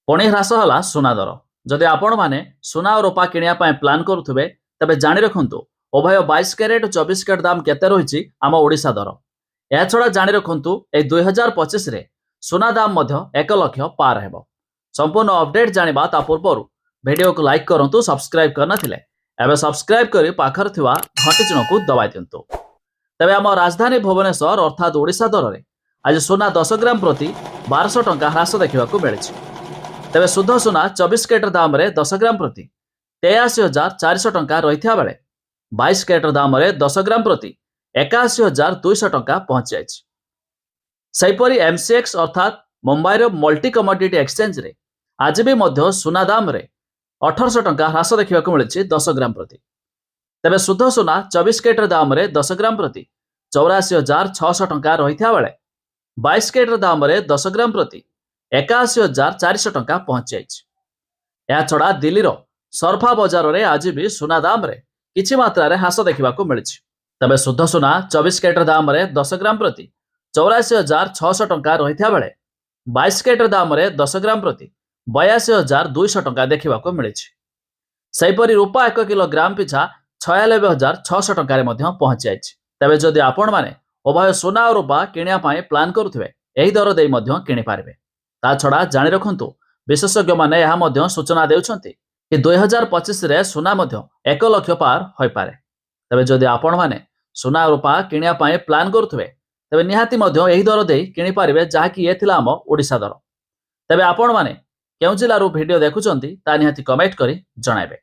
पुणी ह्रास है सुना दर। जदि आपण मैंने सुना और रूपा किणा प्लां करुवे तेज जाणी रखु उभय 22 कैरेट 24 कैरेट दाम केते रही आम ओडिशा दर। यह छड़ा जाणी रखु 2025 सुना दाम 1 लाख पार हेब। संपूर्ण अपडेट जानिबा ता पूर्व वीडियो को लाइक करूँ, सब्सक्राइब करना एवं सब्सक्राइब कर पाखर थिवा घंटी चिन्ह को दबाई दिंतु। तेज आम राजधानी भुवनेश्वर अर्थात ओडिशा दर में आज सुना 10 ग्राम प्रति 1200 टंका ह्रास देखा मिली। तेज शुद्ध सुना 24 कैरेट दाम 10 ग्राम प्रति 83,400 टंका रही बेले 22 कैरेट दाम 10 ग्राम प्रति 81,200 टंका पहुंची जाइए। सेहीपरि एमसीएक्स अर्थात मुंबई मल्टी कमोडिटी एक्सचेंज रे आज भी सुना दाम 1800 टंका ह्रास देखा मिली 10 ग्राम प्रति। तेज शुद्ध सुना 24 कैरेट दाम 10 ग्राम प्रति 84,600 टंका रही बेले 22 कैरेट दाम 10 ग्राम प्रति 81,400 टंका पहुंची जाइए। यह छड़ा दिल्लीर सरफा बजार में आज भी सुना दाम किछि मात्रा ह्रास देखा मिली। तेज शुद्ध सुना 24 कैरेट दाम 10 ग्राम प्रति 84,600 टंका रही बेले 22 कैरेट दाम 10 ग्राम प्रति 82,200 टंका देखा मिली। सेहीपरि रूपा 1 किलोग्राम पिछा 96,600 टंका पहुंची जाइए। तेज जदि आपण मैंने उभय सुना और रूपा किणा प्लां करुवे यही दर दे किणिपारे। ता छड़ा जाणी रखु विशेषज्ञ मैंने यह सूचना देउछंती कि 2025 सुना 1 लाख पार हो पारे। तेज जदि आपण मैंने सुना रूपा किणा प्लां करुवे तेज निहाती यही दर दे किणिपारे जहाँकि ये आम ओडिशा दर। तेज आपण मैंने केउ जिल्लारू वीडियो देखुचंती ता निहाती कमेंट करी जणाइबे।